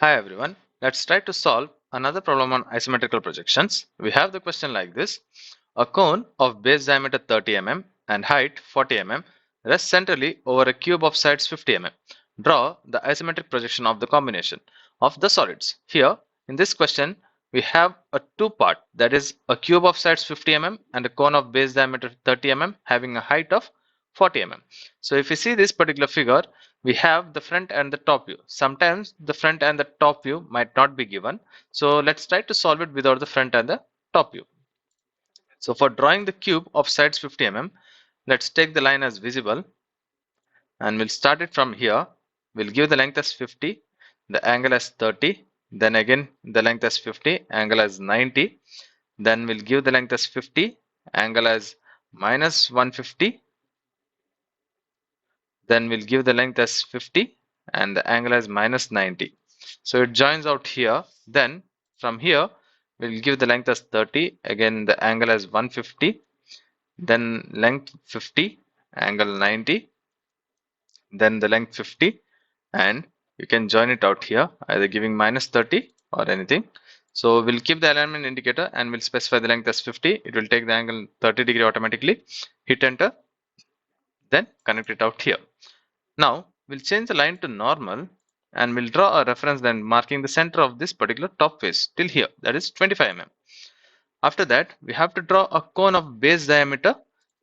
Hi everyone, let's try to solve another problem on isometrical projections. We have the question like this. A cone of base diameter 30 mm and height 40 mm rests centrally over a cube of sides 50 mm. Draw the isometric projection of the combination of the solids. Here, in this question, we have a two-part, that is a cube of sides 50 mm and a cone of base diameter 30 mm having a height of 40 mm. So if you see this particular figure, we have the front and the top view. Sometimes the front and the top view might not be given. So let's try to solve it without the front and the top view. So for drawing the cube of sides 50 mm, let's take the line as visible and we'll start it from here. We'll give the length as 50, the angle as 30, then again the length as 50, angle as 90. Then we'll give the length as 50, angle as minus 150. Then we'll give the length as 50 and the angle as minus 90. So it joins out here. Then from here we'll give the length as 30, again the angle as 150, then length 50, angle 90, then the length 50, and you can join it out here either giving minus 30 or anything. So we'll keep the alignment indicator and we'll specify the length as 50. It will take the angle 30 degree automatically. Hit enter, then connect it out here. Now we'll change the line to normal and we'll draw a reference line marking the center of this particular top face till here, that is 25 mm. After that we have to draw a cone of base diameter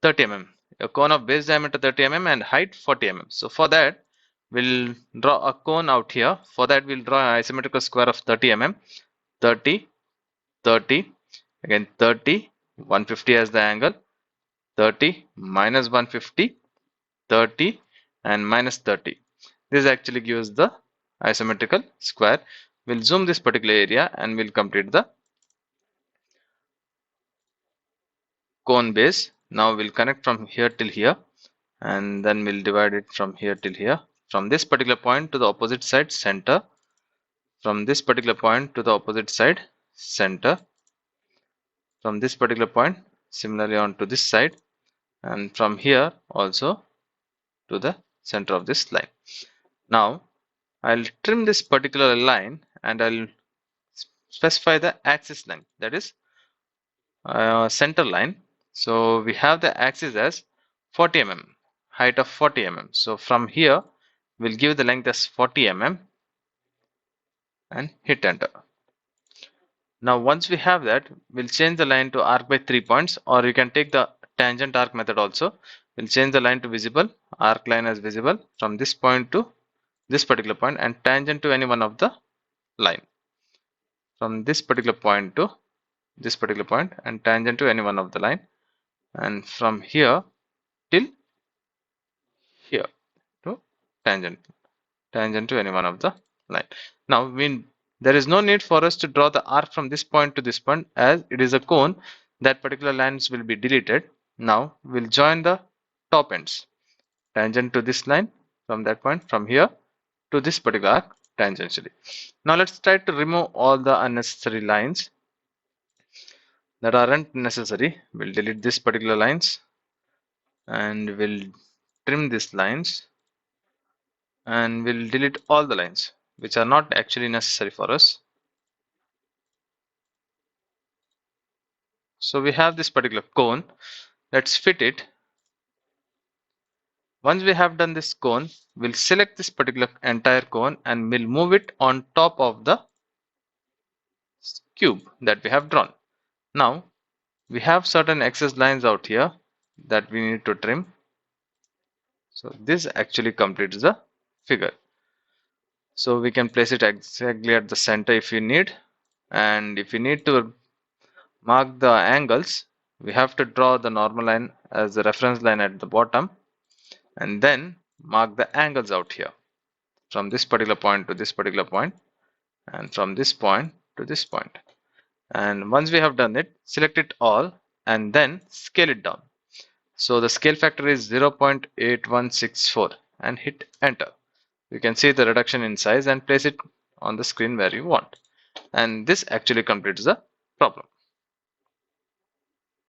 30 mm, a cone of base diameter 30 mm and height 40 mm. So for that we'll draw a cone out here. For that we'll draw an isometrical square of 30 mm, 30, 30, again 30, 150 as the angle, 30, minus 150, 30 and minus 30. This actually gives the isometrical square. We'll zoom this particular area and we'll complete the cone base. Now we'll connect from here till here and then we'll divide it from here till here. From this particular point to the opposite side, center. From this particular point to the opposite side, center. From this particular point similarly on to this side, and from here also to the center of this line. Now I'll trim this particular line and I'll specify the axis length, that is center line. So we have the axis as 40 mm, height of 40 mm. So from here we'll give the length as 40 mm and hit enter. Now once we have that, we'll change the line to arc by 3 points, or you can take the tangent arc method also. We'll change the line to visible, arc line as visible from this point to this particular point and tangent to any one of the line. From this particular point to this particular point and tangent to any one of the line, and from here till here to tangent to any one of the line. Now there is no need for us to draw the arc from this point to this point, as it is a cone. That particular lines will be deleted. Now we'll join the top ends, tangent to this line from that point, from here to this particular arc tangentially. Now let's try to remove all the unnecessary lines that aren't necessary. We'll delete this particular lines and we'll trim these lines and we'll delete all the lines which are not actually necessary for us. So we have this particular cone. Let's fit it. Once we have done this cone, we'll select this particular entire cone and we'll move it on top of the cube that we have drawn. Now we have certain excess lines out here that we need to trim. So this actually completes the figure. So we can place it exactly at the center if you need, and if you need to mark the angles, we have to draw the normal line as the reference line at the bottom and then mark the angles out here from this particular point to this particular point and from this point to this point. And once we have done it, select it all and then scale it down. So the scale factor is 0.8164 and hit enter. You can see the reduction in size and place it on the screen where you want. And this actually completes the problem.